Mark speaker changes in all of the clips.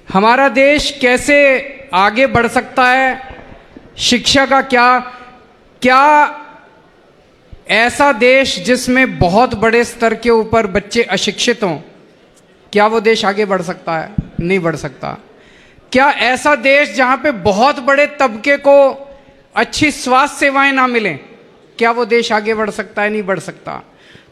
Speaker 1: हमारा देश कैसे आगे बढ़ सकता है, शिक्षा का क्या क्या ऐसा देश जिसमें बहुत बड़े स्तर के ऊपर बच्चे अशिक्षित हों, क्या वो देश आगे बढ़ सकता है? नहीं बढ़ सकता। क्या ऐसा देश जहां पे बहुत बड़े तबके को अच्छी स्वास्थ्य सेवाएं ना मिलें, क्या वो देश आगे बढ़ सकता है? नहीं बढ़ सकता।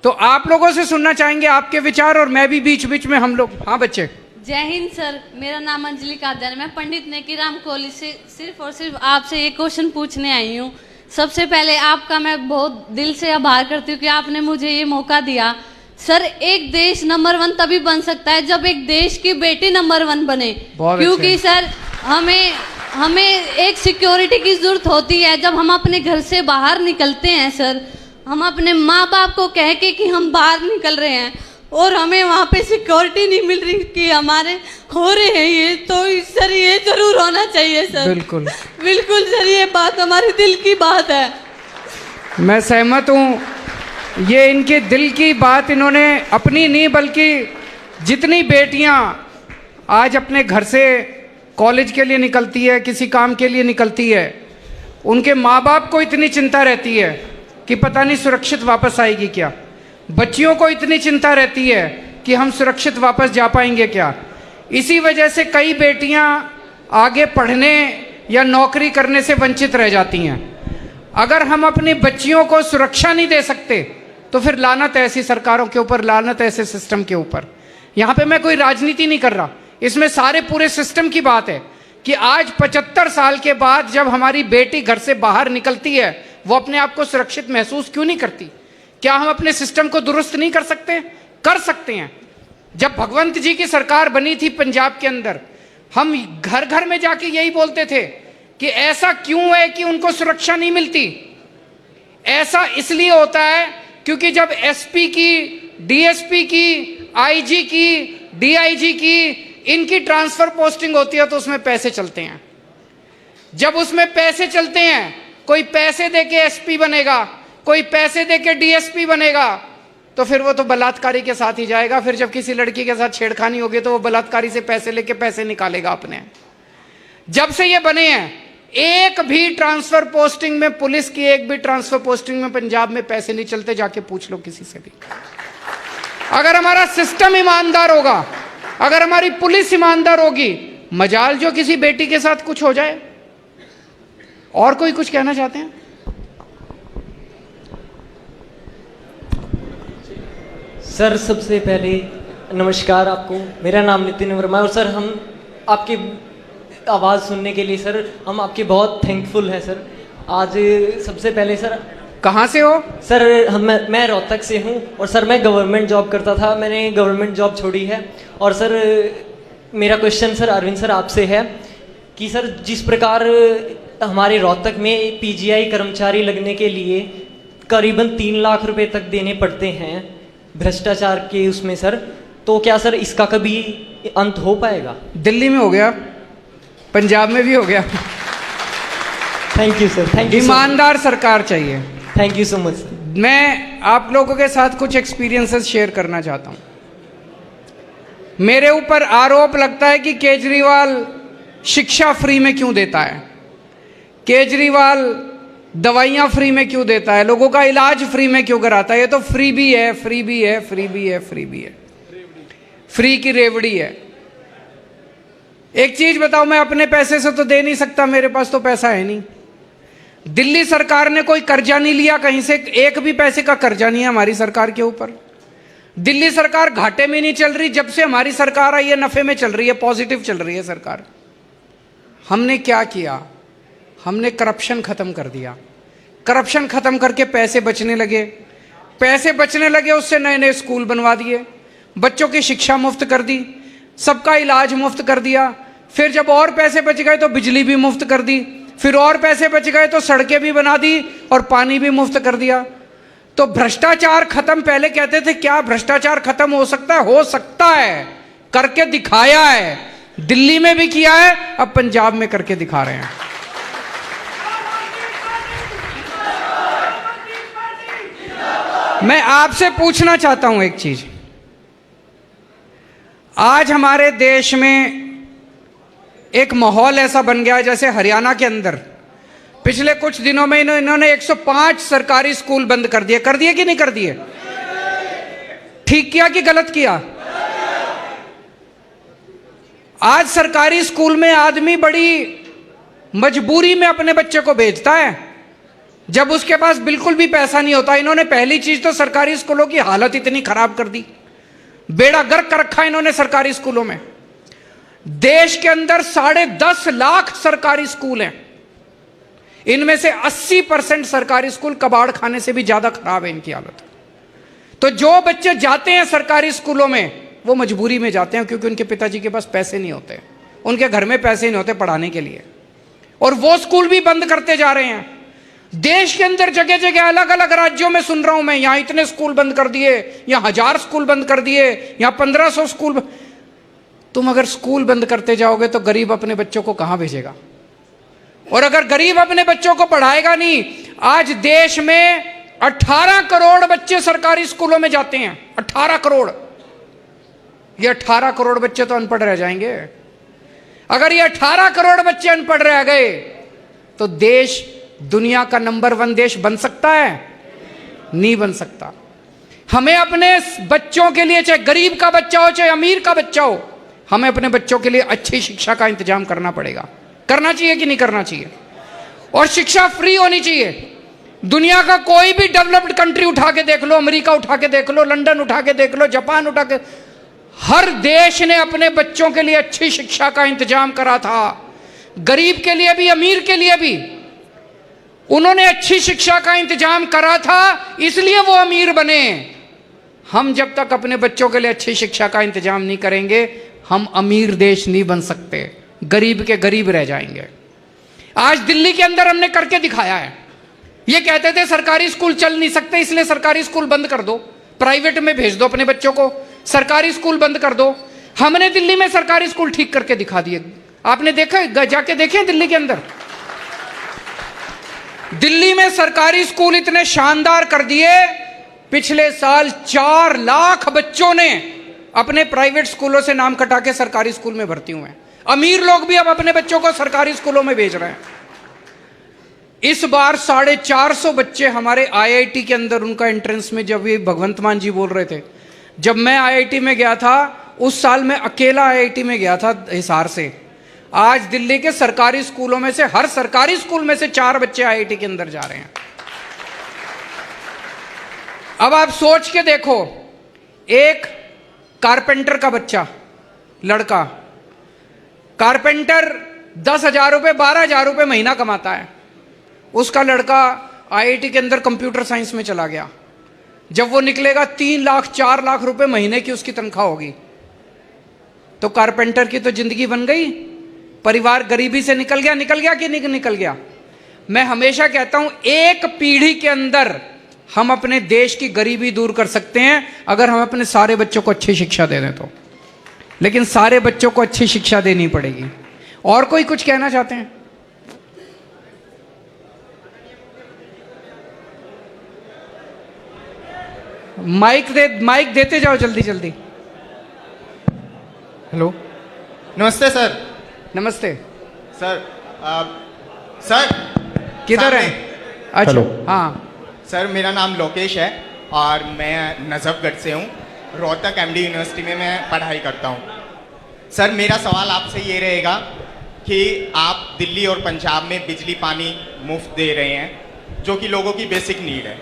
Speaker 1: तो आप लोगों से सुनना चाहेंगे आपके विचार, और मैं भी बीच बीच में हम लोग। हाँ बच्चे।
Speaker 2: जय हिंद सर, मेरा नाम अंजलि कादर है। मैं पंडित नेकीराम कॉलेज से सिर्फ और सिर्फ आपसे एक क्वेश्चन पूछने आई हूँ। सबसे पहले आपका मैं बहुत दिल से आभार करती हूँ कि आपने मुझे ये मौका दिया। सर, एक देश नंबर 1 तभी बन सकता है जब एक देश की बेटी नंबर 1 बने, क्योंकि सर हमें एक सिक्योरिटी की जरूरत होती है जब हम अपने घर से बाहर निकलते हैं। सर, हम अपने माँ बाप को कह के कि हम बाहर निकल रहे हैं और हमें वहाँ पे सिक्योरिटी नहीं मिल रही कि हमारे हो रहे हैं ये, तो सर ये जरूर होना चाहिए सर।
Speaker 1: बिल्कुल
Speaker 2: बिल्कुल सर, ये बात हमारे दिल की बात है।
Speaker 1: मैं सहमत हूँ। ये इनके दिल की बात इन्होंने अपनी नहीं, बल्कि जितनी बेटियाँ आज अपने घर से कॉलेज के लिए निकलती है, किसी काम के लिए निकलती है, उनके माँ बाप को इतनी चिंता रहती है कि पता नहीं सुरक्षित वापस आएगी क्या। बच्चियों को इतनी चिंता रहती है कि हम सुरक्षित वापस जा पाएंगे क्या। इसी वजह से कई बेटियां आगे पढ़ने या नौकरी करने से वंचित रह जाती हैं। अगर हम अपनी बच्चियों को सुरक्षा नहीं दे सकते तो फिर लानत है ऐसी सरकारों के ऊपर, लानत है ऐसे सिस्टम के ऊपर। यहाँ पे मैं कोई राजनीति नहीं कर रहा, इसमें सारे पूरे सिस्टम की बात है कि आज 75 साल के बाद जब हमारी बेटी घर से बाहर निकलती है, वो अपने आप को सुरक्षित महसूस क्यों नहीं करती? क्या हम अपने सिस्टम को दुरुस्त नहीं कर सकते? कर सकते हैं। जब भगवंत जी की सरकार बनी थी पंजाब के अंदर, हम घर घर में जाके यही बोलते थे कि ऐसा क्यों है कि उनको सुरक्षा नहीं मिलती। ऐसा इसलिए होता है क्योंकि जब एसपी की, डीएसपी की, आईजी की, डीआईजी की, इनकी ट्रांसफर पोस्टिंग होती है तो उसमें पैसे चलते हैं। जब उसमें पैसे चलते हैं, कोई पैसे देके एसपी बनेगा, कोई पैसे देके डीएसपी बनेगा, तो फिर वो तो बलात्कारी के साथ ही जाएगा। फिर जब किसी लड़की के साथ छेड़खानी होगी तो वो बलात्कारी से पैसे लेके पैसे निकालेगा अपने। जब से ये बने हैं, एक भी ट्रांसफर पोस्टिंग में, पुलिस की एक भी ट्रांसफर पोस्टिंग में पंजाब में पैसे नहीं चलते। जाके पूछ लो किसी से भी। अगर हमारा सिस्टम ईमानदार होगा, अगर हमारी पुलिस ईमानदार होगी, मजाल जो किसी बेटी के साथ कुछ हो जाए। और कोई कुछ कहना चाहते हैं?
Speaker 3: सर, सबसे पहले नमस्कार आपको। मेरा नाम नितिन वर्मा है और सर हम आपकी आवाज़ सुनने के लिए सर हम आपके बहुत थैंकफुल हैं सर। आज सबसे पहले सर,
Speaker 1: कहाँ से हो?
Speaker 3: सर मैं रोहतक से हूँ और सर मैं गवर्नमेंट जॉब करता था, मैंने गवर्नमेंट जॉब छोड़ी है। और सर मेरा क्वेश्चन सर अरविंद सर आपसे है कि सर जिस प्रकार हमारे रोहतक में पीजीआई कर्मचारी लगने के लिए करीबन 3 लाख रुपए तक देने पड़ते हैं भ्रष्टाचार के उसमें सर, तो क्या सर इसका कभी अंत हो पाएगा?
Speaker 1: दिल्ली में हो गया, पंजाब में भी हो गया।
Speaker 3: Thank you sir, thank you.
Speaker 1: ईमानदार सरकार चाहिए।
Speaker 3: Thank you so much sir.
Speaker 1: मैं आप लोगों के साथ कुछ एक्सपीरियंसेस शेयर करना चाहता हूँ। मेरे ऊपर आरोप लगता है कि केजरीवाल शिक्षा फ्री में क्यों देता है, केजरीवाल दवाइयाँ फ्री में क्यों देता है, लोगों का इलाज फ्री में क्यों कराता है। ये तो फ्री भी है, फ्री भी है, फ्री भी है, फ्री भी है, फ्री की रेवड़ी है। एक चीज बताओ, मैं अपने पैसे से तो दे नहीं सकता, मेरे पास तो पैसा है नहीं। दिल्ली सरकार ने कोई कर्जा नहीं लिया कहीं से, एक भी पैसे का कर्जा नहीं है हमारी सरकार के ऊपर। दिल्ली सरकार घाटे में नहीं चल रही, जब से हमारी सरकार आई है नफे में चल रही है, पॉजिटिव चल रही है सरकार। हमने क्या किया? हमने करप्शन खत्म कर दिया। करप्शन खत्म करके पैसे बचने लगे, पैसे बचने लगे, उससे नए नए स्कूल बनवा दिए, बच्चों की शिक्षा मुफ्त कर दी, सबका इलाज मुफ्त कर दिया। फिर जब और पैसे बच गए तो बिजली भी मुफ्त कर दी, फिर और पैसे बच गए तो सड़कें भी बना दी और पानी भी मुफ्त कर दिया। तो भ्रष्टाचार खत्म, पहले कहते थे क्या भ्रष्टाचार खत्म हो सकता है? हो सकता है, करके दिखाया है। दिल्ली में भी किया है, अब पंजाब में करके दिखा रहे हैं। मैं आपसे पूछना चाहता हूं एक चीज। आज हमारे देश में एक माहौल ऐसा बन गया है जैसे हरियाणा के अंदर पिछले कुछ दिनों में इन्होंने 105 सरकारी स्कूल बंद कर दिए कि नहीं कर दिए? ठीक किया कि गलत किया? आज सरकारी स्कूल में आदमी बड़ी मजबूरी में अपने बच्चे को भेजता है जब उसके पास बिल्कुल भी पैसा नहीं होता। इन्होंने पहली चीज तो सरकारी स्कूलों की हालत इतनी खराब कर दी, बेड़ा गर्क कर रखा इन्होंने सरकारी स्कूलों में। देश के अंदर 10.5 लाख सरकारी स्कूल हैं, इनमें से 80% सरकारी स्कूल कबाड़ खाने से भी ज्यादा खराब है इनकी हालत। तो जो बच्चे जाते हैं सरकारी स्कूलों में वो मजबूरी में जाते हैं क्योंकि उनके पिताजी के पास पैसे नहीं होते, उनके घर में पैसे नहीं होते पढ़ाने के लिए, और वो स्कूल भी बंद करते जा रहे हैं। देश के अंदर जगह जगह अलग अलग राज्यों में सुन रहा हूं मैं, यहां इतने स्कूल बंद कर दिए, यहां 1000 स्कूल बंद कर दिए, यहां 1500 स्कूल। तुम अगर स्कूल बंद करते जाओगे तो गरीब अपने बच्चों को कहां भेजेगा? और अगर गरीब अपने बच्चों को पढ़ाएगा नहीं, आज देश में 18 करोड़ बच्चे सरकारी स्कूलों में जाते हैं, 18 करोड़। ये 18 करोड़ बच्चे तो अनपढ़ रह जाएंगे। अगर ये 18 करोड़ बच्चे अनपढ़ रह गए तो देश दुनिया का नंबर 1 देश बन सकता है? नहीं बन सकता। हमें अपने बच्चों के लिए, चाहे गरीब का बच्चा हो चाहे अमीर का बच्चा हो, हमें अपने बच्चों के लिए अच्छी शिक्षा का इंतजाम करना पड़ेगा। करना चाहिए कि नहीं करना चाहिए? और शिक्षा फ्री होनी चाहिए। दुनिया का कोई भी डेवलप्ड कंट्री उठा के देख लो, अमेरिका उठा के देख लो, लंदन उठा के देख लो, जापान उठा के, हर देश ने अपने बच्चों के लिए अच्छी शिक्षा का इंतजाम करा था। गरीब के लिए भी अमीर के लिए भी उन्होंने अच्छी शिक्षा का इंतजाम करा था, इसलिए वो अमीर बने। हम जब तक अपने बच्चों के लिए अच्छी शिक्षा का इंतजाम नहीं करेंगे, हम अमीर देश नहीं बन सकते, गरीब के गरीब रह जाएंगे। आज दिल्ली के अंदर हमने करके दिखाया है। ये कहते थे सरकारी स्कूल चल नहीं सकते इसलिए सरकारी स्कूल बंद कर दो, प्राइवेट में भेज दो अपने बच्चों को, सरकारी स्कूल बंद कर दो। हमने दिल्ली में सरकारी स्कूल ठीक करके दिखा दिए। आपने देखा, जाके देखे दिल्ली के अंदर? दिल्ली में सरकारी स्कूल इतने शानदार कर दिए, पिछले साल 4 लाख बच्चों ने अपने प्राइवेट स्कूलों से नाम कटा के सरकारी स्कूल में भर्ती हुए हैं। अमीर लोग भी अब अपने बच्चों को सरकारी स्कूलों में भेज रहे हैं। इस बार 450 बच्चे हमारे आईआईटी के अंदर, उनका एंट्रेंस में, जब ये भगवंत मान जी बोल रहे थे, जब मैं आईआईटी में गया था उस साल मैं अकेला आईआईटी में गया था हिसार से। आज दिल्ली के सरकारी स्कूलों में से, हर सरकारी स्कूल में से 4 बच्चे आईआईटी के अंदर जा रहे हैं। अब आप सोच के देखो, एक कारपेंटर का बच्चा, लड़का, कारपेंटर 10,000 रुपये 12,000 रुपये महीना कमाता है। उसका लड़का आईआईटी के अंदर कंप्यूटर साइंस में चला गया। जब वो निकलेगा 3 लाख 4 लाख रुपए महीने की उसकी तनख्वाह होगी। तो कारपेंटर की तो जिंदगी बन गई, परिवार गरीबी से निकल गया कि नहीं निकल गया? मैं हमेशा कहता हूं, एक पीढ़ी के अंदर हम अपने देश की गरीबी दूर कर सकते हैं अगर हम अपने सारे बच्चों को अच्छी शिक्षा दे दें तो। लेकिन सारे बच्चों को अच्छी शिक्षा देनी पड़ेगी। और कोई कुछ कहना चाहते हैं? माइक देते जाओ जल्दी जल्दी। हेलो,
Speaker 4: नमस्ते सर।
Speaker 1: नमस्ते
Speaker 4: सर सर
Speaker 1: किधर है? अच्छा,
Speaker 4: हेलो।
Speaker 1: हाँ
Speaker 4: सर, मेरा नाम लोकेश है और मैं नजफगढ़ से हूँ। रोहतक एमडी यूनिवर्सिटी में मैं पढ़ाई करता हूँ। सर, मेरा सवाल आपसे ये रहेगा कि आप दिल्ली और पंजाब में बिजली पानी मुफ्त दे रहे हैं, जो कि लोगों की बेसिक नीड है,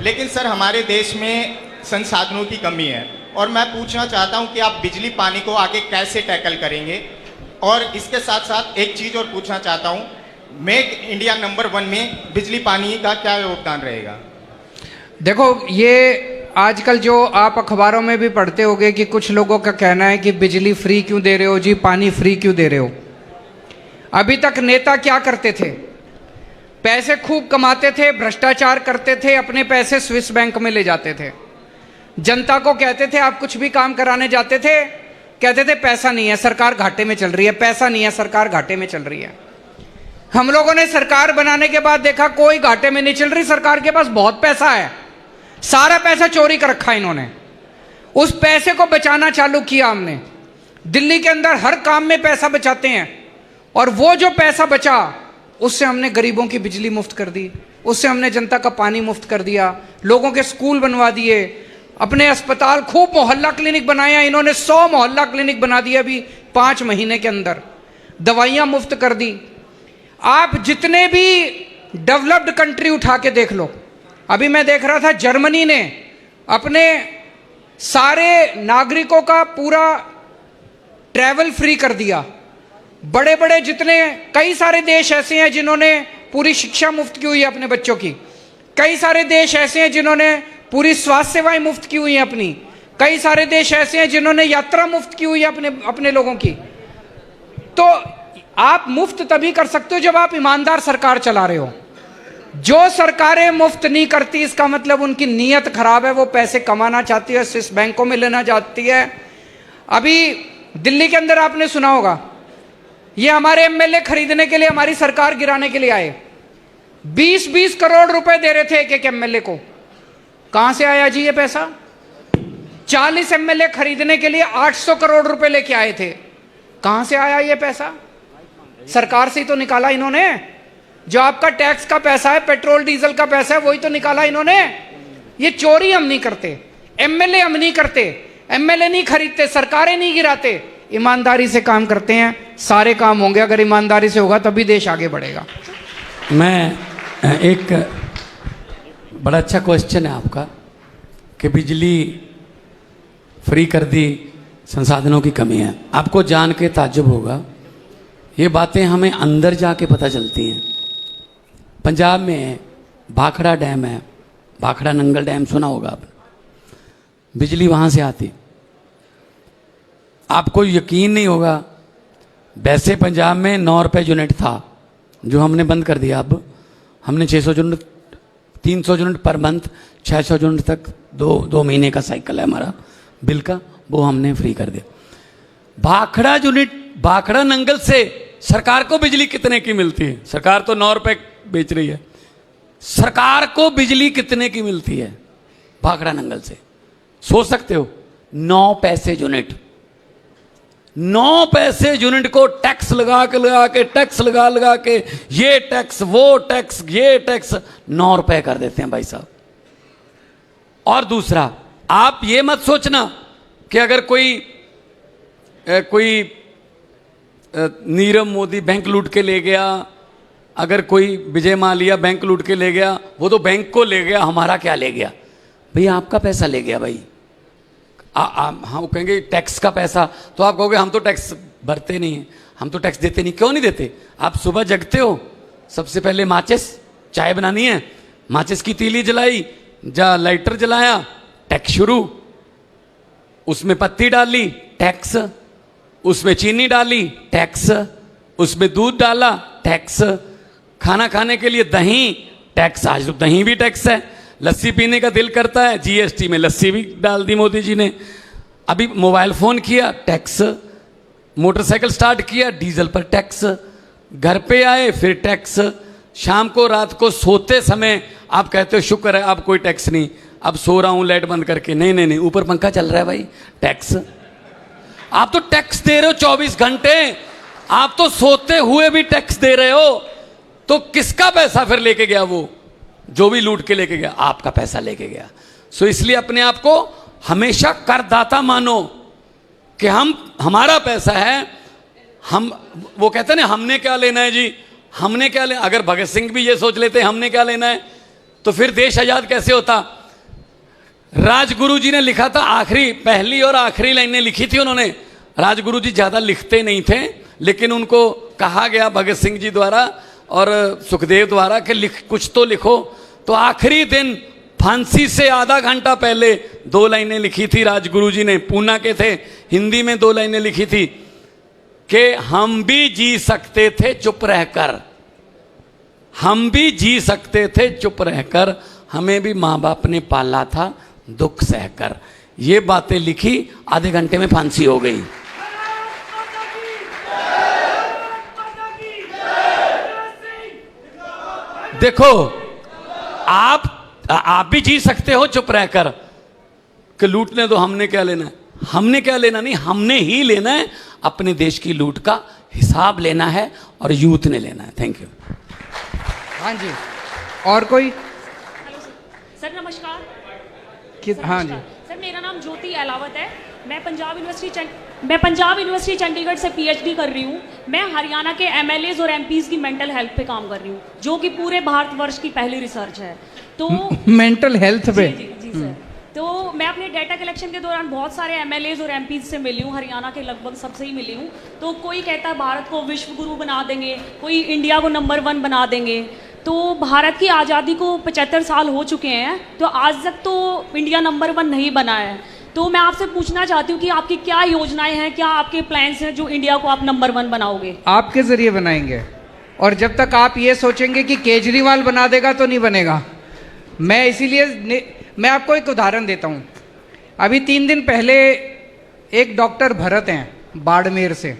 Speaker 4: लेकिन सर हमारे देश में संसाधनों की कमी है। और मैं पूछना चाहता हूँ कि आप बिजली पानी को आगे कैसे टैकल करेंगे। और इसके साथ साथ एक चीज़ और पूछना चाहता हूँ, मेक इंडिया नंबर 1 में बिजली पानी का क्या योगदान रहेगा?
Speaker 1: देखो, ये आजकल जो आप अखबारों में भी पढ़ते होंगे कि कुछ लोगों का कहना है कि बिजली फ्री क्यों दे रहे हो जी, पानी फ्री क्यों दे रहे हो। अभी तक नेता क्या करते थे? पैसे खूब कमाते थे, भ्रष्टाचार करते थे, अपने पैसे स्विस बैंक में ले जाते थे। जनता को कहते थे, आप कुछ भी काम कराने जाते थे, कहते थे पैसा नहीं है, सरकार घाटे में चल रही है, पैसा नहीं है, सरकार घाटे में चल रही है। हम लोगों ने सरकार बनाने के बाद देखा कोई घाटे में नहीं चल रही, सरकार के पास बहुत पैसा है, सारा पैसा चोरी कर रखा इन्होंने। उस पैसे को बचाना चालू किया हमने। दिल्ली के अंदर हर काम में पैसा बचाते हैं। और वो जो पैसा बचा उससे हमने गरीबों की बिजली मुफ्त कर दी, उससे हमने जनता का पानी मुफ्त कर दिया, लोगों के स्कूल बनवा दिए, अपने अस्पताल, खूब मोहल्ला क्लिनिक बनाया इन्होंने, 100 मोहल्ला क्लिनिक बना दिया अभी 5 महीने के अंदर, दवाइयां मुफ्त कर दी। आप जितने भी डेवलप्ड कंट्री उठा के देख लो, अभी मैं देख रहा था जर्मनी ने अपने सारे नागरिकों का पूरा ट्रैवल फ्री कर दिया। बड़े बड़े जितने, कई सारे देश ऐसे हैं जिन्होंने पूरी शिक्षा मुफ्त की हुई है अपने बच्चों की, कई सारे देश ऐसे हैं जिन्होंने पूरी स्वास्थ्य सेवाएं मुफ्त की हुई हैं अपनी, कई सारे देश ऐसे हैं जिन्होंने यात्रा मुफ्त की हुई है अपने लोगों की। तो आप मुफ्त तभी कर सकते हो जब आप ईमानदार सरकार चला रहे हो। जो सरकारें मुफ्त नहीं करती इसका मतलब उनकी नीयत खराब है, वो पैसे कमाना चाहती है, स्विस बैंकों में लेना चाहती है। अभी दिल्ली के अंदर आपने सुना होगा, ये हमारे एमएलए खरीदने के लिए हमारी सरकार गिराने के लिए आए, 20-20 करोड़ रुपए दे रहे थे एक एमएलए को। कहां से आया जी ये पैसा? 40 एमएलए खरीदने के लिए 800 करोड़ रुपए लेके आए थे। कहां से आया ये पैसा? सरकार से ही तो निकाला इन्होंने। जो आपका टैक्स का पैसा है, पेट्रोल डीजल का पैसा है, वही तो निकाला इन्होंने। ये चोरी हम नहीं करते, एमएलए हम नहीं करते, एमएलए नहीं खरीदते, सरकारें नहीं गिराते, ईमानदारी से काम करते हैं, सारे काम होंगे। अगर ईमानदारी से होगा तभी देश आगे बढ़ेगा।
Speaker 5: मैं एक बड़ा अच्छा क्वेश्चन है आपका कि बिजली फ्री कर दी, संसाधनों की कमी है। आपको जान के ताज्जुब होगा, ये बातें हमें अंदर जाके पता चलती हैं। पंजाब में भाखड़ा डैम है, भाखड़ा नंगल डैम सुना होगा आपने, बिजली वहाँ से आती। आपको यकीन नहीं होगा, वैसे पंजाब में 9 रुपये यूनिट था जो हमने बंद कर दिया। अब हमने 600 unit, 300 unit per month, 600 unit तक 2 महीने का साइकिल है हमारा बिल का, वो हमने फ्री कर दिया। भाखड़ा यूनिट, भाखड़ा नंगल से सरकार को बिजली कितने की मिलती है? सरकार तो 9 रुपये बेच रही है, सरकार को बिजली कितने की मिलती है भाखड़ा नंगल से? सोच सकते हो, 9 पैसे यूनिट। 9 पैसे यूनिट को टैक्स लगा के टैक्स लगा के ये टैक्स वो टैक्स ये टैक्स 9 रुपए कर देते हैं भाई साहब। और दूसरा, आप ये मत सोचना कि अगर कोई नीरव मोदी बैंक लूट के ले गया, अगर कोई विजय माल्या बैंक लूट के ले गया, वो तो बैंक को ले गया, हमारा क्या ले गया? भैया आपका पैसा ले गया भाई। हम कहेंगे टैक्स का पैसा, तो आप कहोगे हम तो टैक्स भरते नहीं हैं, हम तो टैक्स देते नहीं। क्यों नहीं देते? आप सुबह जगते हो, सबसे पहले माचिस, चाय बनानी है, माचिस की तीली जलाई, लाइटर जलाया, टैक्स शुरू, उसमें पत्ती डाली, टैक्स, उसमें चीनी डाली, टैक्स, उसमें दूध डाला, टैक्स, खाना खाने के लिए दही, टैक्स, आज तो दही भी टैक्स है, लस्सी पीने का दिल करता है, जीएसटी में लस्सी भी डाल दी मोदी जी ने, अभी मोबाइल फोन किया, टैक्स, मोटरसाइकिल स्टार्ट किया, डीजल पर टैक्स, घर पे आए फिर टैक्स, शाम को रात को सोते समय आप कहते हो शुक्र है अब कोई टैक्स नहीं, अब सो रहा हूं लाइट बंद करके, नहीं ऊपर पंखा चल रहा है भाई, टैक्स। आप तो टैक्स दे रहे हो 24 घंटे, आप तो सोते हुए भी टैक्स दे रहे हो, तो किसका पैसा फिर लेके गया? वो जो भी लूट के लेके गया, आपका पैसा लेके गया। सो इसलिए अपने आप को हमेशा करदाता मानो कि हमारा पैसा है, हम, वो कहते हैं ना हमने क्या लेना है जी, हमने क्या लेना। अगर भगत सिंह भी ये सोच लेते हमने क्या लेना है, तो फिर देश आजाद कैसे होता? राजगुरु जी ने लिखा था, आखिरी, पहली और आखिरी लाइनें लिखी थी उन्होंने। राजगुरु जी ज्यादा लिखते नहीं थे, लेकिन उनको कहा गया भगत सिंह जी द्वारा और सुखदेव द्वारा कि कुछ तो लिखो। तो आखिरी दिन फांसी से आधा घंटा पहले 2 लाइनें लिखी थी राजगुरु जी ने, पूना के थे, हिंदी में 2 लाइनें लिखी थी कि हम भी जी सकते थे चुप रहकर, हम भी जी सकते थे चुप रहकर, हमें भी माँ बाप ने पाला था दुख सहकर। ये बातें लिखी, आधे घंटे में फांसी हो गई। देखो, आप भी जी सकते हो चुप रहकर कि लूटने दो, हमने क्या लेना है। हमने क्या लेना नहीं, हमने ही लेना है, अपने देश की लूट का हिसाब लेना है और यूथ ने लेना है। Thank you.
Speaker 1: हाँ जी, और कोई?
Speaker 6: सर नमस्कार।
Speaker 1: किस? हाँ जी,
Speaker 6: सर मेरा नाम ज्योति अलावत है। मैं पंजाब यूनिवर्सिटी चंडीगढ़ से पीएचडी कर रही हूँ। मैं हरियाणा के एमएलएज और एमपीज की मेंटल हेल्थ पे काम कर रही हूँ, जो कि पूरे भारतवर्ष की पहली रिसर्च है। तो
Speaker 1: मेंटल हेल्थ पे?
Speaker 6: जी सर। तो मैं अपने डाटा कलेक्शन के दौरान बहुत सारे एमएलएज और एमपीज से मिली हूँ, हरियाणा के लगभग सबसे ही मिली हूँ। तो कोई कहता है भारत को विश्व गुरु बना देंगे, कोई इंडिया को नंबर 1 बना देंगे। तो भारत की आज़ादी को 75 साल हो चुके हैं, तो आज तक तो इंडिया नंबर 1 नहीं बना है। तो मैं आपसे पूछना चाहती हूँ कि आपकी क्या योजनाएं हैं, क्या आपके प्लान्स हैं जो इंडिया को आप नंबर 1 बनाओगे?
Speaker 1: आपके जरिए बनाएंगे, और जब तक आप ये सोचेंगे कि केजरीवाल बना देगा तो नहीं बनेगा। मैं इसीलिए मैं आपको एक उदाहरण देता हूँ। अभी 3 दिन पहले एक डॉक्टर भरत हैं बाड़मेर से,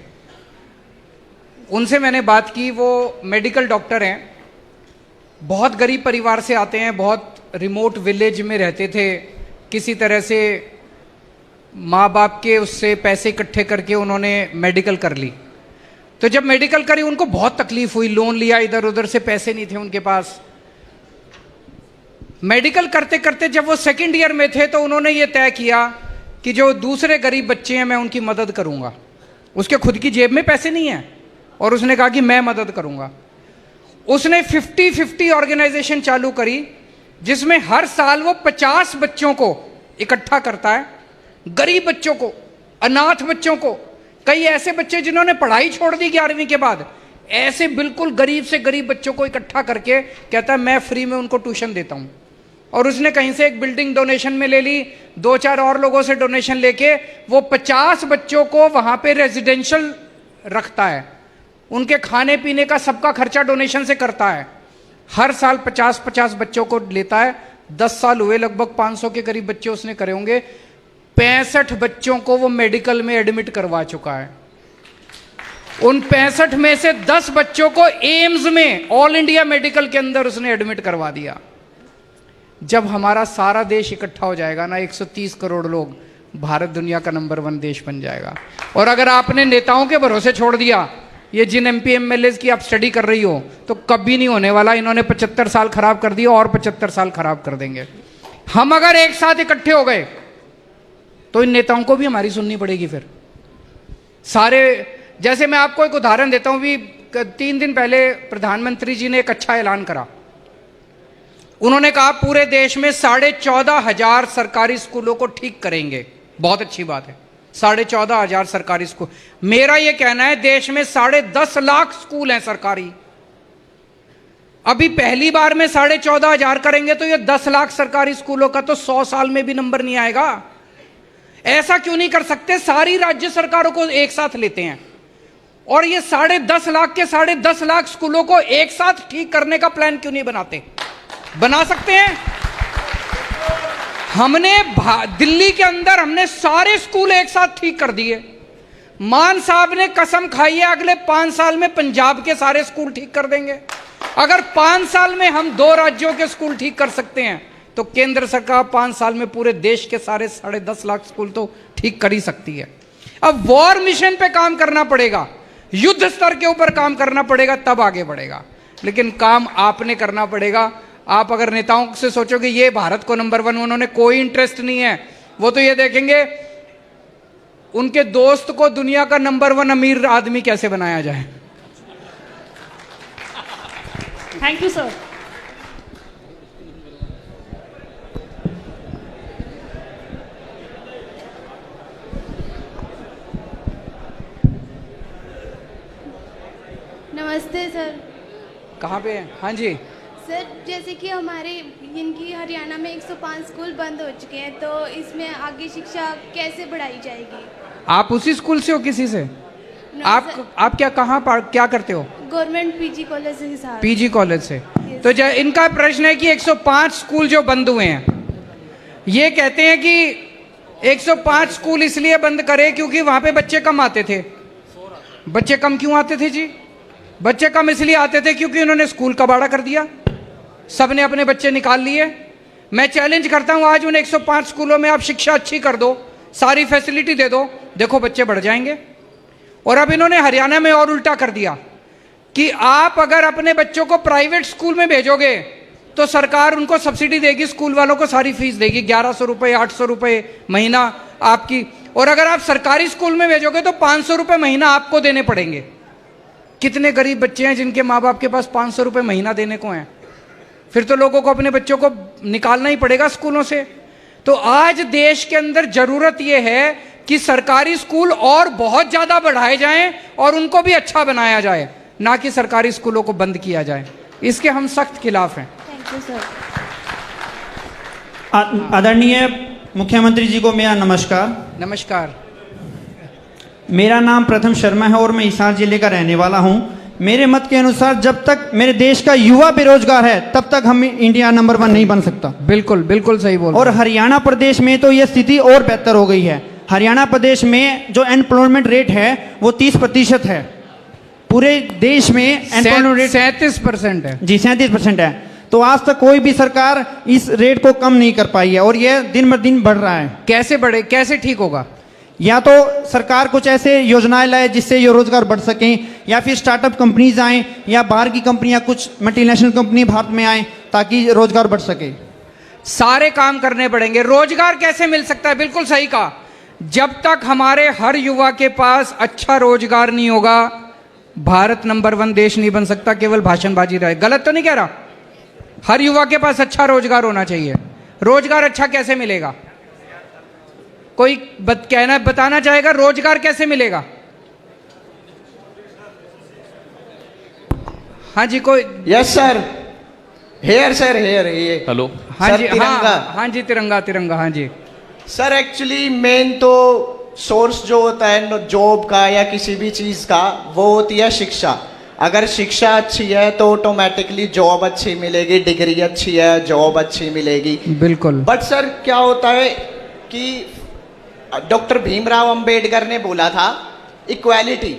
Speaker 1: उनसे मैंने बात की। वो मेडिकल डॉक्टर हैं, बहुत गरीब परिवार से आते हैं, बहुत रिमोट विलेज में रहते थे। किसी तरह से माँ बाप के उससे पैसे इकट्ठे करके उन्होंने मेडिकल कर ली। तो जब मेडिकल करी उनको बहुत तकलीफ हुई, लोन लिया, इधर उधर से पैसे नहीं थे उनके पास। मेडिकल करते करते जब वो 2nd ईयर में थे तो उन्होंने ये तय किया कि जो दूसरे गरीब बच्चे हैं मैं उनकी मदद करूंगा। उसके खुद की जेब में पैसे नहीं है, और उसने कहा कि मैं मदद करूंगा। उसने 50-50 ऑर्गेनाइजेशन चालू करी, जिसमें हर साल वो 50 बच्चों को इकट्ठा करता है, गरीब बच्चों को, अनाथ बच्चों को, कई ऐसे बच्चे जिन्होंने पढ़ाई छोड़ दी 11वीं के बाद, ऐसे बिल्कुल गरीब से गरीब बच्चों को इकट्ठा करके कहता है मैं फ्री में उनको ट्यूशन देता हूं। और उसने कहीं से एक बिल्डिंग डोनेशन में ले ली, 2-4 और लोगों से डोनेशन लेके वो 50 बच्चों को वहां पे रेजिडेंशियल रखता है, उनके खाने पीने का सबका खर्चा डोनेशन से करता है। हर साल 50-50 बच्चों को लेता है। 10 साल हुए, लगभग 500 के करीब बच्चे उसने करे होंगे। 65 बच्चों को वो मेडिकल में एडमिट करवा चुका है। उन 65 में से 10 बच्चों को एम्स में, ऑल इंडिया मेडिकल के अंदर उसने एडमिट करवा दिया। जब हमारा सारा देश इकट्ठा हो जाएगा ना, 130 करोड़ लोग, भारत दुनिया का नंबर 1 देश बन जाएगा। और अगर आपने नेताओं के भरोसे छोड़ दिया, ये जिन एमपी एमएलए की आप स्टडी कर रही हो, तो कभी नहीं होने वाला। इन्होंने 75 साल खराब कर दिए और 75 साल खराब कर देंगे। हम अगर एक साथ इकट्ठे हो गए तो इन नेताओं को भी हमारी सुननी पड़ेगी। फिर सारे, जैसे मैं आपको एक उदाहरण देता हूं, भी 3 दिन पहले प्रधानमंत्री जी ने एक अच्छा ऐलान करा। उन्होंने कहा पूरे देश में 14,500 सरकारी स्कूलों को ठीक करेंगे। बहुत अच्छी बात है, 14,500 सरकारी स्कूल। मेरा यह कहना है देश में 10.5 लाख स्कूल हैं सरकारी। अभी पहली बार में 14,500 करेंगे तो ये 10 लाख सरकारी स्कूलों का तो 100 साल में भी नंबर नहीं आएगा। ऐसा क्यों नहीं कर सकते? सारी राज्य सरकारों को एक साथ लेते हैं और ये 10.5 लाख के 10.5 लाख स्कूलों को एक साथ ठीक करने का प्लान क्यों नहीं बनाते? बना सकते हैं। हमने दिल्ली के अंदर हमने सारे स्कूल एक साथ ठीक कर दिए। मान साहब ने कसम खाई है अगले 5 साल में पंजाब के सारे स्कूल ठीक कर देंगे। अगर 5 साल में हम 2 राज्यों के स्कूल ठीक कर सकते हैं तो केंद्र सरकार 5 साल में पूरे देश के सारे 10.5 लाख स्कूल तो ठीक कर ही सकती है। अब वॉर मिशन पे काम करना पड़ेगा, युद्ध स्तर के ऊपर काम करना पड़ेगा, तब आगे बढ़ेगा। लेकिन काम आपने करना पड़ेगा। आप अगर नेताओं से सोचोगे ये भारत को नंबर 1, उन्होंने कोई इंटरेस्ट नहीं है। वो तो ये देखेंगे उनके दोस्त को दुनिया का नंबर 1 अमीर आदमी कैसे बनाया जाए।
Speaker 6: Thank you sir.
Speaker 7: नमस्ते सर।
Speaker 1: कहाँ पे हैं? हाँ जी
Speaker 7: सर, जैसे कि हमारे इनकी हरियाणा में 105 स्कूल बंद हो चुके हैं, तो इसमें आगे शिक्षा कैसे बढ़ाई जाएगी? आप
Speaker 1: उसी स्कूल से हो किसी से? आप क्या क्या करते हो?
Speaker 7: गवर्नमेंट पीजी कॉलेज से हिसार।
Speaker 1: पीजी कॉलेज से। तो इनका प्रश्न है कि 105 स्कूल जो बंद हुए हैं, ये कहते हैं कि 105 स्कूल इसलिए बंद करे क्योंकि वहां पे बच्चे कम आते थे। बच्चे कम क्यों आते थे जी? बच्चे कम इसलिए आते थे क्योंकि उन्होंने स्कूल कबाड़ा कर दिया, सबने अपने बच्चे निकाल लिए। मैं चैलेंज करता हूं आज उन 105 स्कूलों में आप शिक्षा अच्छी कर दो, सारी फैसिलिटी दे दो, देखो बच्चे बढ़ जाएंगे। और अब इन्होंने हरियाणा में और उल्टा कर दिया कि आप अगर अपने बच्चों को प्राइवेट स्कूल में भेजोगे तो सरकार उनको सब्सिडी देगी, स्कूल वालों को सारी फीस देगी, 1100 रुपये 800 रुपये महीना आपकी। और अगर आप सरकारी स्कूल में भेजोगे तो 500 रुपये महीना आपको देने पड़ेंगे। कितने गरीब बच्चे हैं जिनके माँ बाप के पास 500 रुपये महीना देने को हैं? फिर तो लोगों को अपने बच्चों को निकालना ही पड़ेगा स्कूलों से। तो आज देश के अंदर जरूरत यह है कि सरकारी स्कूल और बहुत ज्यादा बढ़ाए जाएं और उनको भी अच्छा बनाया जाए, ना कि सरकारी स्कूलों को बंद किया जाए। इसके हम सख्त खिलाफ हैं।
Speaker 7: Thank you sir.
Speaker 8: आदरणीय मुख्यमंत्री जी को मेरा नमस्कार।
Speaker 1: नमस्कार।
Speaker 8: मेरा नाम प्रथम शर्मा है और मैं हिसार जिले का रहने वाला हूं। मेरे मत के अनुसार जब तक मेरे देश का युवा बेरोजगार है तब तक हम इंडिया नंबर 1 नहीं बन सकता।
Speaker 1: बिल्कुल बिल्कुल सही बोल।
Speaker 8: और हरियाणा प्रदेश में तो यह स्थिति और बेहतर हो गई है। हरियाणा प्रदेश में जो एम्प्लॉयमेंट रेट है वो 30% है। पूरे देश में एम्प्लॉयमेंट रेट
Speaker 1: 37% है
Speaker 8: जी, 37% है। तो आज तक कोई भी सरकार इस रेट को कम नहीं कर पाई है और यह दिन ब दिन बढ़ रहा है।
Speaker 1: कैसे बढ़े, कैसे ठीक होगा?
Speaker 8: या तो सरकार कुछ ऐसे योजनाएं लाए जिससे ये रोजगार बढ़ सकें, या फिर स्टार्टअप कंपनीज आएं, या बाहर की कंपनियां, कुछ मल्टीनेशनल कंपनी भारत में आएं ताकि रोजगार बढ़ सके।
Speaker 1: सारे काम करने पड़ेंगे। रोजगार कैसे मिल सकता है? बिल्कुल सही कहा। जब तक हमारे हर युवा के पास अच्छा रोजगार नहीं होगा, भारत नंबर 1 देश नहीं बन सकता। केवल भाषणबाजी रहे। गलत तो नहीं कह रहा? हर युवा के पास अच्छा रोजगार होना चाहिए। रोजगार अच्छा कैसे मिलेगा? कोई बताना चाहेगा रोजगार कैसे मिलेगा? हाँ जी, कोई?
Speaker 9: Yes sir, here sir, here ये
Speaker 5: हेलो।
Speaker 1: हाँ
Speaker 9: सर,
Speaker 1: जी,
Speaker 9: तिरंगा।
Speaker 1: हाँ जी, तिरंगा तिरंगा। हाँ जी
Speaker 9: सर, एक्चुअली मेन तो सोर्स जो होता है जॉब का या किसी भी चीज़ का, वो होती है शिक्षा। अगर शिक्षा अच्छी है तो ऑटोमेटिकली जॉब अच्छी मिलेगी, डिग्री अच्छी है जॉब अच्छी मिलेगी।
Speaker 1: बिल्कुल।
Speaker 9: बट सर क्या होता है कि डॉक्टर भीमराव अंबेडकर ने बोला था इक्वालिटी,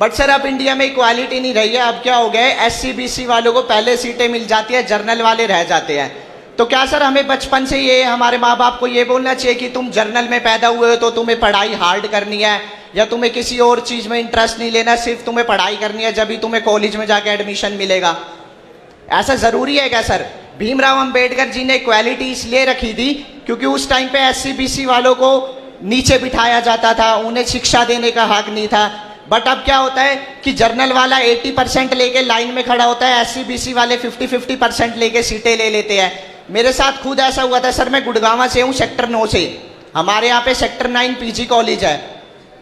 Speaker 9: बट सर अब इंडिया में इक्वालिटी नहीं रही है। अब क्या हो गया है, SC BC वालों को पहले सीटें मिल जाती है, जर्नल वाले रह जाते हैं। तो क्या सर हमें बचपन से ये हमारे माँ बाप को ये बोलना चाहिए कि तुम जर्नल में पैदा हुए हो तो तुम्हें पढ़ाई हार्ड करनी है, या तुम्हें किसी और चीज़ में इंटरेस्ट नहीं लेना, सिर्फ तुम्हें पढ़ाई करनी है, जब भी तुम्हें कॉलेज में जाके एडमिशन मिलेगा? ऐसा ज़रूरी है क्या सर? भीमराव अंबेडकर जी ने इक्वालिटी इसलिए रखी थी क्योंकि उस टाइम पे SC BC वालों को नीचे बिठाया जाता था, उन्हें शिक्षा देने का हक नहीं था। बट अब क्या होता है कि जर्नल वाला 80% लेके लाइन में खड़ा होता है, SC BC वाले 50% लेके सीटें ले लेते हैं। मेरे साथ खुद ऐसा हुआ था सर। मैं गुड़गांव से हूँ, सेक्टर 9 से। हमारे यहाँ पे सेक्टर 9 PG कॉलेज है।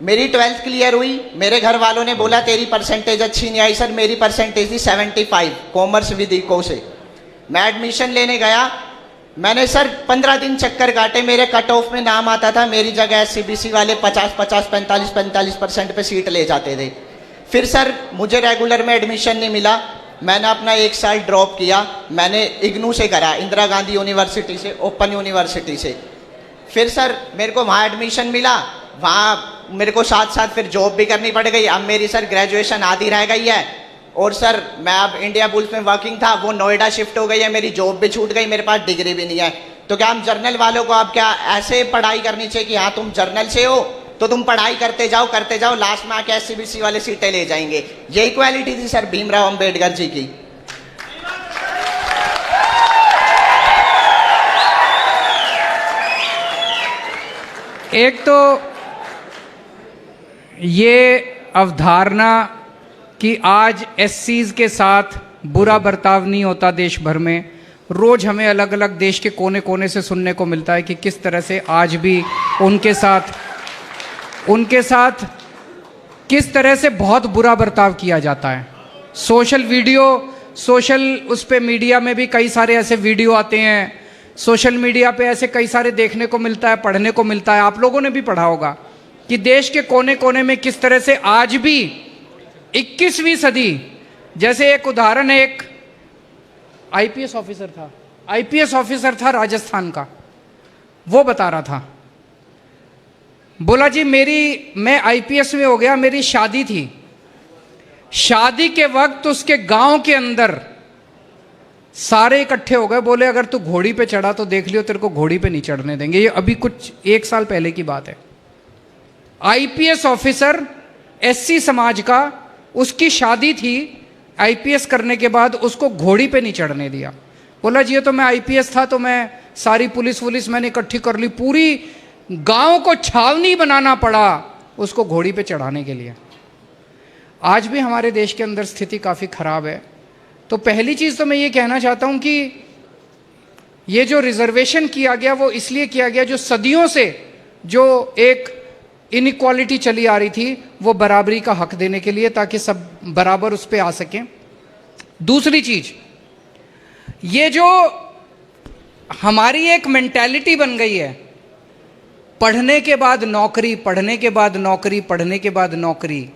Speaker 9: मेरी 12th क्लियर हुई, मेरे घर वालों ने बोला तेरी परसेंटेज अच्छी नहीं आई। सर मेरी परसेंटेज थी 75 कॉमर्स विद इको से। मैं एडमिशन लेने गया, मैंने सर 15 दिन चक्कर काटे, मेरे कट ऑफ में नाम आता था, मेरी जगह SC BC वाले 50-50, 45% पे सीट ले जाते थे। फिर सर मुझे रेगुलर में एडमिशन नहीं मिला, मैंने अपना 1 साल ड्रॉप किया। मैंने इग्नू से करा, इंदिरा गांधी यूनिवर्सिटी से, ओपन यूनिवर्सिटी से। फिर सर मेरे को वहाँ एडमिशन मिला, वहाँ मेरे को साथ साथ फिर जॉब भी करनी पड़ गई। अब मेरी सर ग्रेजुएशन आधी रह गई है, और सर मैं अब इंडिया बुल्स में वर्किंग था, वो नोएडा शिफ्ट हो गई है, मेरी जॉब भी छूट गई, मेरे पास डिग्री भी नहीं है। तो क्या हम जर्नल वालों को अब क्या ऐसे पढ़ाई करनी चाहिए कि हाँ तुम जर्नल से हो तो तुम पढ़ाई करते जाओ, लास्ट में आके SC BC वाले सीटें ले जाएंगे? ये इक्वालिटी थी सर भीमराव अंबेडकर जी की।
Speaker 1: एक तो ये अवधारणा कि आज SCs के साथ बुरा बर्ताव नहीं होता देश भर में, रोज हमें अलग अलग देश के कोने कोने से सुनने को मिलता है कि किस तरह से आज भी उनके साथ किस तरह से बहुत बुरा बर्ताव किया जाता है। सोशल उस पे मीडिया में भी कई सारे ऐसे वीडियो आते हैं, सोशल मीडिया पे ऐसे कई सारे देखने को मिलता है, पढ़ने को मिलता है। आप लोगों ने भी पढ़ा होगा कि देश के कोने कोने में किस तरह से आज भी 21वीं सदी, जैसे एक उदाहरण है, एक आईपीएस ऑफिसर था राजस्थान का। वो बता रहा था, बोला जी मैं आईपीएस में हो गया, मेरी शादी थी, शादी के वक्त उसके गांव के अंदर सारे इकट्ठे हो गए, बोले अगर तू घोड़ी पे चढ़ा तो देख लियो तेरे को घोड़ी पे नहीं चढ़ने देंगे। ये अभी कुछ 1 साल पहले की बात है। आईपीएस ऑफिसर एससी समाज का, उसकी शादी थी, आईपीएस करने के बाद उसको घोड़ी पे नहीं चढ़ने दिया। बोला जी ये तो मैं आईपीएस था तो मैं सारी पुलिस मैंने इकट्ठी कर ली, पूरी गांव को छावनी बनाना पड़ा उसको घोड़ी पे चढ़ाने के लिए। आज भी हमारे देश के अंदर स्थिति काफ़ी खराब है। तो पहली चीज़ तो मैं ये कहना चाहता हूं कि ये जो रिजर्वेशन किया गया वो इसलिए किया गया, जो सदियों से जो एक इनइक्वालिटी चली आ रही थी वो बराबरी का हक देने के लिए, ताकि सब बराबर उस पर आ सकें। दूसरी चीज, ये जो हमारी एक मेंटालिटी बन गई है, पढ़ने के बाद नौकरी, पढ़ने के बाद नौकरी, पढ़ने के बाद नौकरी,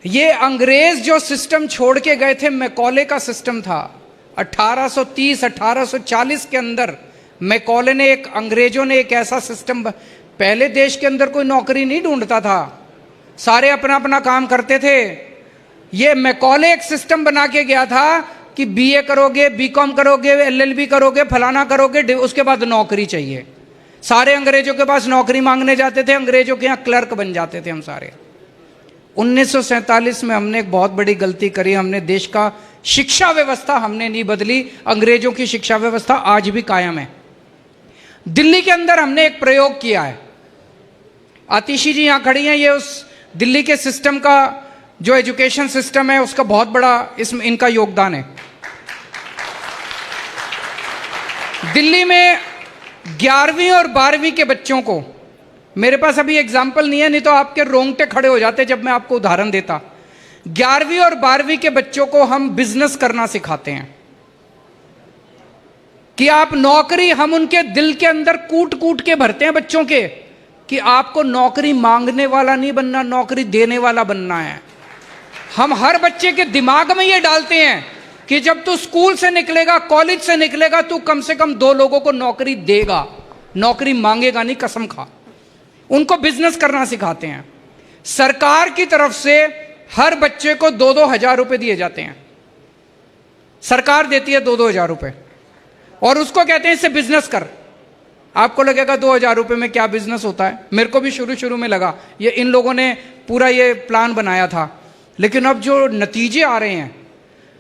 Speaker 1: ये अंग्रेज जो सिस्टम छोड़ के गए थे, मैकॉले का सिस्टम था 1830 1840 के अंदर। मैकॉले ने अंग्रेजों ने एक ऐसा सिस्टम, पहले देश के अंदर कोई नौकरी नहीं ढूंढता था, सारे अपना अपना काम करते थे। ये मैकॉले एक सिस्टम बना के गया था कि बीए करोगे, बीकॉम करोगे, एलएलबी करोगे, फलाना करोगे, उसके बाद नौकरी चाहिए। सारे अंग्रेजों के पास नौकरी मांगने जाते थे, अंग्रेजों के यहाँ क्लर्क बन जाते थे हम सारे। 1947 में हमने एक बहुत बड़ी गलती करी, हमने देश का शिक्षा व्यवस्था हमने नहीं बदली, अंग्रेजों की शिक्षा व्यवस्था आज भी कायम है। दिल्ली के अंदर हमने एक प्रयोग किया है, आतिशी जी यहां खड़ी हैं, ये उस दिल्ली के सिस्टम का जो एजुकेशन सिस्टम है उसका बहुत बड़ा इसमें इनका योगदान है। दिल्ली में 11वीं और 12वीं के बच्चों को, मेरे पास अभी एग्जाम्पल नहीं है, नहीं तो आपके रोंगटे खड़े हो जाते जब मैं आपको उदाहरण देता। 11वीं और 12वीं के बच्चों को हम बिजनेस करना सिखाते हैं कि आप नौकरी, हम उनके दिल के अंदर कूट कूट के भरते हैं बच्चों के कि आपको नौकरी मांगने वाला नहीं बनना, नौकरी देने वाला बनना है। हम हर बच्चे के दिमाग में ये डालते हैं कि जब तू स्कूल से निकलेगा, कॉलेज से निकलेगा, तू कम से कम 2 लोगों को नौकरी देगा, नौकरी मांगेगा नहीं, कसम खा। उनको बिजनेस करना सिखाते हैं। सरकार की तरफ से हर बच्चे को 2-2 हजार रुपए दिए जाते हैं, सरकार देती है 2-2 हजार रुपए, और उसको कहते हैं इससे बिजनेस कर। आपको लगेगा 2 हजार रुपए में क्या बिजनेस होता है, मेरे को भी शुरू में लगा, ये इन लोगों ने पूरा ये प्लान बनाया था। लेकिन अब जो नतीजे आ रहे हैं,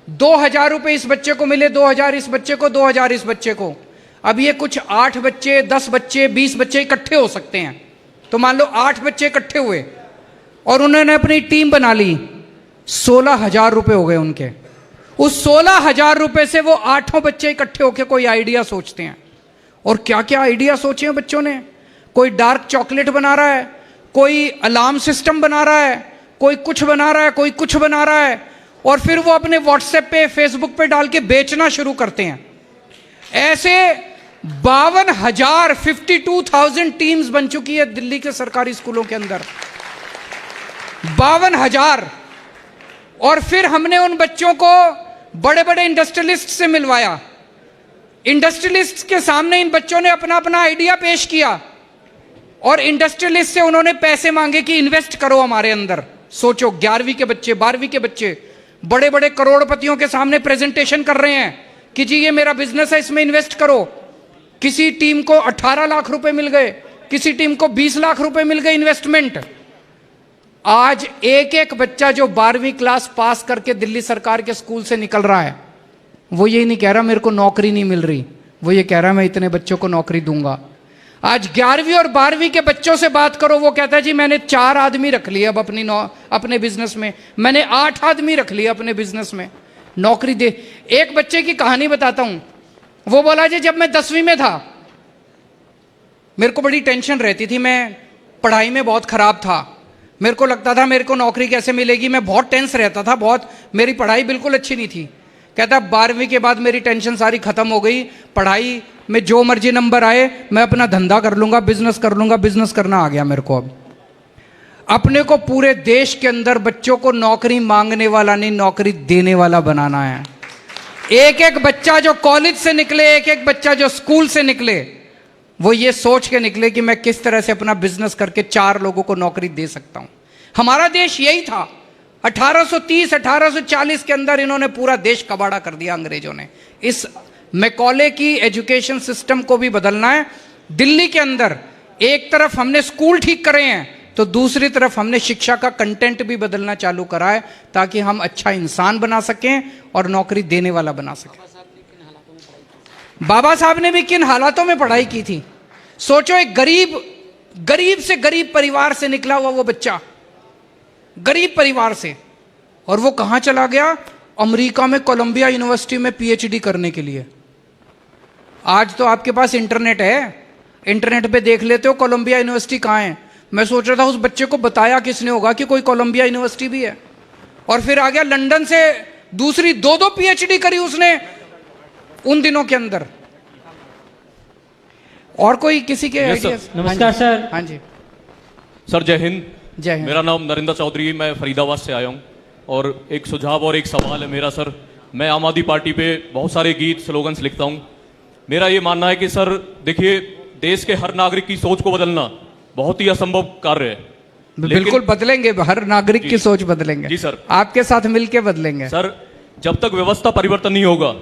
Speaker 1: 2 हजार रुपए इस बच्चे को मिले, 2 हजार इस बच्चे को, 2 हजार इस बच्चे को। अब ये कुछ 8 बच्चे, 10 बच्चे, 20 बच्चे इकट्ठे हो सकते हैं। तो मान लो 8 बच्चे इकट्ठे हुए और उन्होंने अपनी टीम बना ली, 16 हजार रुपए हो गए उनके। उस 16 हजार रुपए से वो 8 बच्चे इकट्ठे होकर कोई आइडिया सोचते हैं। और क्या क्या आइडिया सोचे हैं बच्चों ने, कोई डार्क चॉकलेट बना रहा है, कोई अलार्म सिस्टम बना रहा है, कोई कुछ बना रहा है, कोई कुछ बना रहा है, और फिर वो अपने व्हाट्सएप पे, फेसबुक पे डाल के बेचना शुरू करते हैं। ऐसे 52,000 52,000 टीम्स बन चुकी है दिल्ली के सरकारी स्कूलों के अंदर, 52,000। और फिर हमने उन बच्चों को बड़े बड़े इंडस्ट्रियलिस्ट से मिलवाया। इंडस्ट्रियलिस्ट के सामने इन बच्चों ने अपना अपना आइडिया पेश किया और इंडस्ट्रियलिस्ट से उन्होंने पैसे मांगे कि इन्वेस्ट करो हमारे अंदर। सोचो, 11वीं के बच्चे, 12वीं के बच्चे बड़े बड़े करोड़पतियों के सामने प्रेजेंटेशन कर रहे हैं कि जी ये मेरा बिजनेस है, इसमें इन्वेस्ट करो। किसी टीम को 18 लाख रुपए मिल गए, किसी टीम को 20 लाख रुपए मिल गए इन्वेस्टमेंट। आज एक एक बच्चा जो 12वीं क्लास पास करके दिल्ली सरकार के स्कूल से निकल रहा है, वो ये नहीं कह रहा मेरे को नौकरी नहीं मिल रही, वो ये कह रहा मैं इतने बच्चों को नौकरी दूंगा। आज 11वीं और 12वीं के बच्चों से बात करो, वो कहता है जी मैंने 4 आदमी रख लिए अब अपने बिजनेस में, मैंने 8 आदमी रख लिए अपने बिजनेस में, नौकरी दे। एक बच्चे की कहानी बताता हूं। वो बोला जी जब मैं 10वीं में था मेरे को बड़ी टेंशन रहती थी, मैं पढ़ाई में बहुत खराब था, मेरे को लगता था मेरे को नौकरी कैसे मिलेगी, मैं बहुत टेंस रहता था, बहुत, मेरी पढ़ाई बिल्कुल अच्छी नहीं थी। कहता 12वीं के बाद मेरी टेंशन सारी खत्म हो गई, पढ़ाई में जो मर्जी नंबर आए मैं अपना धंधा कर लूंगा, बिजनेस कर लूंगा, बिजनेस करना आ गया मेरे को। अब अपने को पूरे देश के अंदर बच्चों को नौकरी मांगने वाला नहीं, नौकरी देने वाला बनाना है। एक एक बच्चा जो कॉलेज से निकले, एक एक बच्चा जो स्कूल से निकले, वो ये सोच के निकले कि मैं किस तरह से अपना बिजनेस करके 4 लोगों को नौकरी दे सकता हूं। हमारा देश यही था 1830 1840 के अंदर इन्होंने पूरा देश कबाड़ा कर दिया अंग्रेजों ने। इस मैकॉले की एजुकेशन सिस्टम को भी बदलना है। दिल्ली के अंदर एक तरफ हमने स्कूल ठीक करे हैं तो दूसरी तरफ हमने शिक्षा का कंटेंट भी बदलना चालू करा है ताकि हम अच्छा इंसान बना सकें और नौकरी देने वाला बना सकें। बाबा साहब ने भी किन हालातों में पढ़ाई की थी। सोचो, एक गरीब से गरीब परिवार से निकला हुआ वो बच्चा, गरीब परिवार से, और वो कहां चला गया? अमेरिका में कोलंबिया यूनिवर्सिटी में पीएचडी करने के लिए। आज तो आपके पास इंटरनेट है, इंटरनेट पे देख लेते हो कोलंबिया यूनिवर्सिटी कहाँ है। मैं सोच रहा था उस बच्चे को बताया किसने होगा कि कोई कोलंबिया यूनिवर्सिटी भी है, और फिर आ गया लंदन से दूसरी 2-2 पीएचडी करी उसने उन दिनों के अंदर। और कोई किसी के आइडियाज?
Speaker 10: नमस्कार सर।
Speaker 1: हाँ जी
Speaker 10: सर, जय हिंद।
Speaker 1: जय हिंद।
Speaker 10: मेरा नाम नरेंद्र चौधरी, मैं फरीदाबाद से आया हूँ और एक सुझाव और एक सवाल है मेरा। सर, मैं आम आदमी पार्टी पे बहुत सारे गीत स्लोगन्स लिखता हूँ। मेरा ये मानना है कि सर देखिए, देश के हर नागरिक की सोच को बदलना बहुत ही असंभव कार्य है।
Speaker 1: बिल्कुल बदलेंगे, हर नागरिक की सोच बदलेंगे।
Speaker 10: जी सर,
Speaker 1: आपके साथ मिलके बदलेंगे।
Speaker 10: सर, जब तक व्यवस्था परिवर्तन नहीं होगा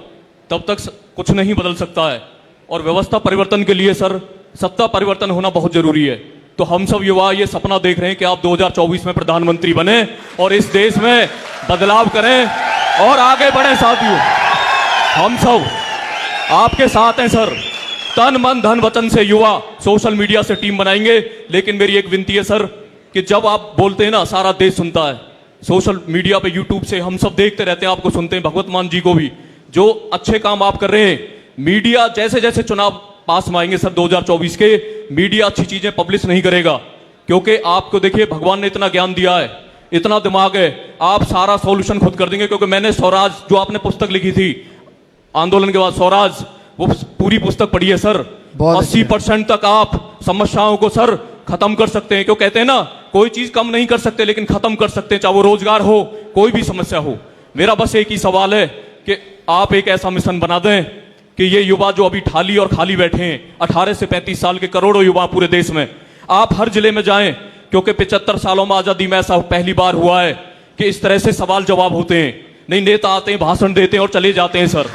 Speaker 10: तब तक कुछ नहीं बदल सकता है, और व्यवस्था परिवर्तन के लिए सर सत्ता परिवर्तन होना बहुत जरूरी है। तो हम सब युवा ये सपना देख रहे हैं कि आप 2024 में प्रधानमंत्री बने और इस देश में बदलाव करें और आगे बढ़े। साथियों, हम सब आपके साथ हैं सर। तन मन धन वचन से युवा सोशल मीडिया से टीम बनाएंगे। लेकिन मेरी एक विनती है सर कि जब आप बोलते हैं ना, सारा देश सुनता है। सोशल मीडिया पे यूट्यूब से हम सब देखते रहते हैं, आपको सुनते हैं, भगवत मान जी को भी, जो अच्छे काम आप कर रहे हैं। मीडिया जैसे जैसे चुनाव पास में आएंगे सर 2024 के, मीडिया अच्छी चीजें पब्लिश नहीं करेगा, क्योंकि आपको देखिए भगवान ने इतना ज्ञान दिया है, इतना दिमाग है, आप सारा सॉल्यूशन खुद कर देंगे। क्योंकि मैंने स्वराज, जो आपने पुस्तक लिखी थी आंदोलन के बाद, स्वराज, वो पूरी पुस्तक पढ़ी है सर। 80% तक आप समस्याओं को सर खत्म कर सकते हैं। क्यों कहते हैं ना, कोई चीज कम नहीं कर सकते लेकिन खत्म कर सकते हैं, चाहे वो रोजगार हो, कोई भी समस्या हो। मेरा बस एक ही सवाल है कि आप एक ऐसा मिशन बना दें कि ये युवा जो अभी ठाली और खाली बैठे हैं, 18 से 35 साल के करोड़ों युवा पूरे देश में, आप हर जिले में जाएं, क्योंकि 75 सालों में आजादी में ऐसा पहली बार हुआ है कि इस तरह से सवाल जवाब होते हैं। नहीं, नेता आते हैं, भाषण देते हैं और चले जाते हैं। सर,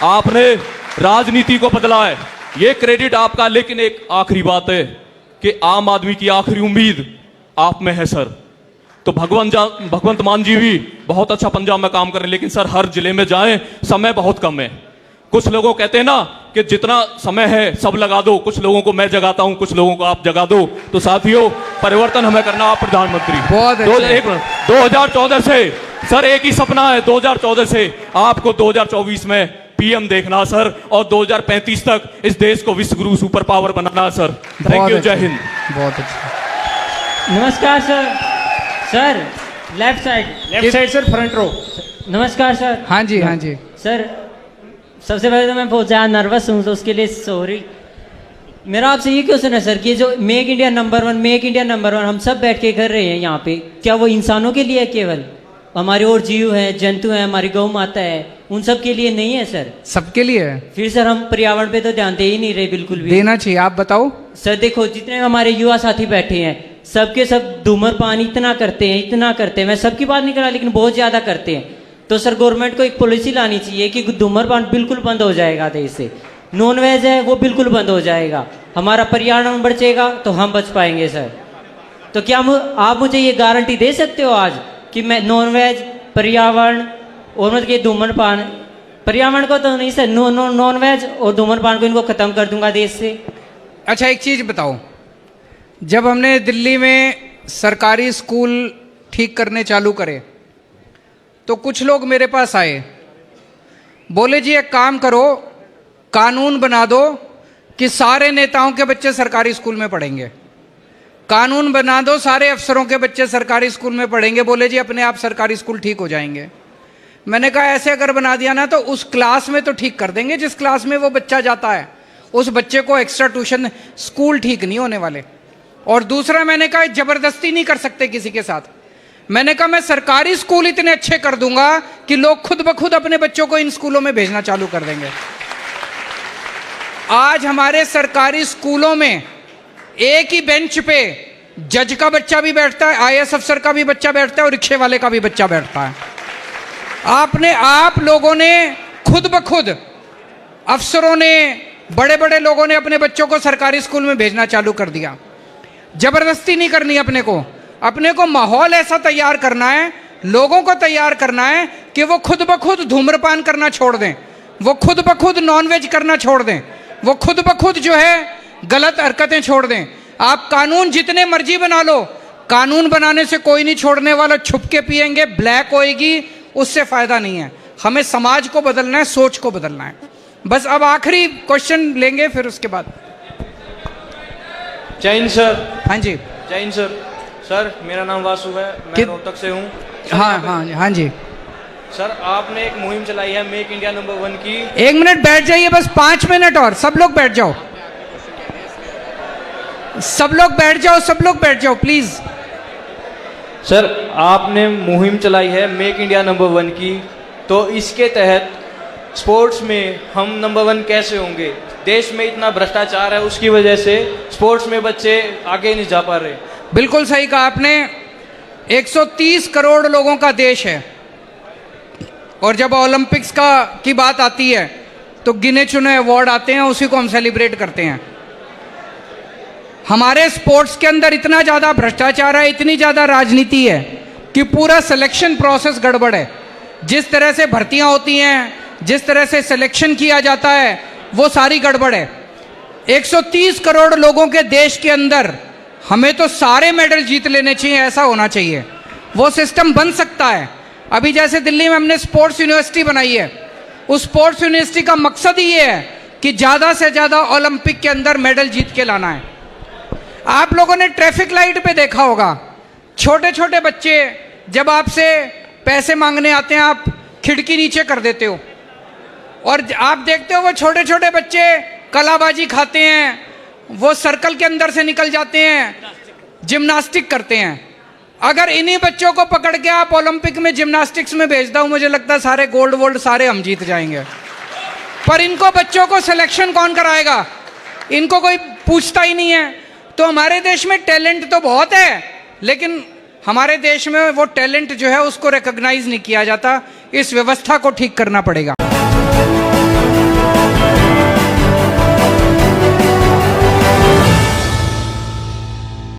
Speaker 10: आपने राजनीति को बदला है, ये क्रेडिट आपका। लेकिन एक आखिरी बात है कि आम आदमी की आखिरी उम्मीद आप में है सर। तो भगवंत मान जी भी बहुत अच्छा पंजाब में काम कर रहे हैं, लेकिन सर हर जिले में जाएं, समय बहुत कम है। कुछ लोगों कहते हैं ना कि जितना समय है सब लगा दो, कुछ लोगों को मैं जगाता हूं, कुछ लोगों को आप जगा दो। तो साथियों, परिवर्तन हमें करना। आप प्रधानमंत्री 2014 से सर एक ही सपना है, 2014 से आपको 2024 में पीएम देखना सर, और 2035 तक इस देश को विश्व गुरु सुपर पावर बनाना सर। थैंक यू, जय हिंद।
Speaker 1: बहुत अच्छा।
Speaker 11: नमस्कार sir. Sir, left side
Speaker 1: sir, front row.
Speaker 11: नमस्कार सर।
Speaker 1: हाँ जी, हाँ जी
Speaker 11: सर। सबसे पहले तो मैं बहुत ज़्यादा नर्वस हूँ, तो उसके लिए सॉरी। मेरा आपसे ये क्वेश्चन है सर कि जो make India number 1, make India number 1 हम सब बैठ के कर रहे हैं यहाँ पे, क्या वो इंसानों के लिए है केवल? हमारे और जीव हैं, जंतु हैं, हमारी गौ माता है, उन सब के लिए नहीं है सर?
Speaker 1: सबके लिए है।
Speaker 11: फिर सर हम पर्यावरण पे तो ध्यान दे ही नहीं रहे बिल्कुल भी।
Speaker 1: देना चाहिए, आप बताओ
Speaker 11: सर। देखो, जितने हमारे युवा साथी बैठे हैं, सबके सब धूम्रपान इतना करते हैं। मैं सबकी बात नहीं कर रहा, लेकिन बहुत ज़्यादा करते हैं। तो सर गवर्नमेंट को एक पॉलिसी लानी चाहिए कि धूम्रपान बिल्कुल बंद हो जाएगा देश से। नॉन वेज है वो बिल्कुल बंद हो जाएगा, हमारा पर्यावरण बचेगा तो हम बच पाएंगे सर। तो क्या आप मुझे ये गारंटी दे सकते हो आज कि मैं नॉन वेज, पर्यावरण और मतलब ये धूम्रपान, पर्यावरण को तो नहीं सर, नॉन वेज और धूम्रपान को इनको खत्म कर दूंगा देश से?
Speaker 1: अच्छा, एक चीज बताओ, जब हमने दिल्ली में सरकारी स्कूल ठीक करने चालू करे तो कुछ लोग मेरे पास आए, बोले जी एक काम करो, कानून बना दो कि सारे नेताओं के बच्चे सरकारी स्कूल में पढ़ेंगे, कानून बना दो सारे अफसरों के बच्चे सरकारी स्कूल में पढ़ेंगे, बोले जी अपने आप सरकारी स्कूल ठीक हो जाएंगे। मैंने कहा ऐसे अगर बना दिया ना तो उस क्लास में तो ठीक कर देंगे जिस क्लास में वो बच्चा जाता है, उस बच्चे को एक्स्ट्रा ट्यूशन, स्कूल ठीक नहीं होने वाले। और दूसरा मैंने कहा जबरदस्ती नहीं कर सकते किसी के साथ। मैंने कहा मैं सरकारी स्कूल इतने अच्छे कर दूंगा कि लोग खुद ब खुद अपने बच्चों को इन स्कूलों में भेजना चालू कर देंगे। आज हमारे सरकारी स्कूलों में एक ही बेंच पे जज का बच्चा भी बैठता है, आईएएस अफसर का भी बच्चा बैठता है और रिक्शे वाले का भी बच्चा बैठता है। आप लोगों ने खुद ब खुद, अफसरों ने, बड़े बड़े लोगों ने अपने बच्चों को सरकारी स्कूल में भेजना चालू कर दिया। जबरदस्ती नहीं करनी अपने को माहौल ऐसा तैयार करना है, लोगों को तैयार करना है कि वो खुद ब खुद धूम्रपान करना छोड़ दें, वो खुद ब खुद नॉनवेज करना छोड़ दें, वो खुद ब खुद जो है गलत हरकतें छोड़ दें। आप कानून जितने मर्जी बना लो, कानून बनाने से कोई नहीं छोड़ने वाला। छुप के पिएंगे, ब्लैक होएगी, उससे फायदा नहीं है। हमें समाज को बदलना है, सोच को बदलना है। बस अब आखिरी क्वेश्चन लेंगे, फिर उसके बाद।
Speaker 12: जय हिंद सर।
Speaker 1: हाँ जी,
Speaker 12: जय हिंद सर। सर मेरा नाम वासु है, मैं रोहतक से हूँ।
Speaker 1: हाँ जी
Speaker 12: सर, आपने एक मुहिम चलाई है मेक इंडिया नंबर 1 की।
Speaker 1: 1 मिनट बैठ जाइए, बस 5 मिनट और। सब लोग बैठ जाओ, सब लोग बैठ जाओ प्लीज।
Speaker 12: सर आपने मुहिम चलाई है मेक इंडिया नंबर 1 की, तो इसके तहत स्पोर्ट्स में हम नंबर 1 कैसे होंगे? देश में इतना भ्रष्टाचार है, उसकी वजह से स्पोर्ट्स में बच्चे आगे नहीं जा पा रहे।
Speaker 1: बिल्कुल सही कहा आपने। 130 करोड़ लोगों का देश है, और जब ओलंपिक्स की बात आती है तो गिने चुने अवार्ड आते हैं, उसी को हम सेलिब्रेट करते हैं। हमारे स्पोर्ट्स के अंदर इतना ज़्यादा भ्रष्टाचार है, इतनी ज़्यादा राजनीति है कि पूरा सिलेक्शन प्रोसेस गड़बड़ है। जिस तरह से भर्तियां होती हैं, जिस तरह से सिलेक्शन किया जाता है, वो सारी गड़बड़ है। 130 करोड़ लोगों के देश के अंदर हमें तो सारे मेडल जीत लेने चाहिए, ऐसा होना चाहिए। वो सिस्टम बन सकता है। अभी जैसे दिल्ली में हमने स्पोर्ट्स यूनिवर्सिटी बनाई है, उस स्पोर्ट्स यूनिवर्सिटी का मकसद ही ये है कि ज़्यादा से ज़्यादा ओलंपिक के अंदर मेडल जीत के लाना है। आप लोगों ने ट्रैफिक लाइट पे देखा होगा, छोटे छोटे बच्चे जब आपसे पैसे मांगने आते हैं, आप खिड़की नीचे कर देते हो, और आप देखते हो वो छोटे छोटे बच्चे कलाबाजी खाते हैं, वो सर्कल के अंदर से निकल जाते हैं, जिम्नास्टिक करते हैं। अगर इन्हीं बच्चों को पकड़ के आप ओलंपिक में जिम्नास्टिक्स में भेज दो, मुझे लगता है सारे गोल्ड वोल्ड सारे हम जीत जाएंगे। पर इनको बच्चों को सिलेक्शन कौन कराएगा? इनको कोई पूछता ही नहीं है। तो हमारे देश में टैलेंट तो बहुत है, लेकिन हमारे देश में वो टैलेंट जो है उसको रिकॉग्नाइज नहीं किया जाता। इस व्यवस्था को ठीक करना पड़ेगा।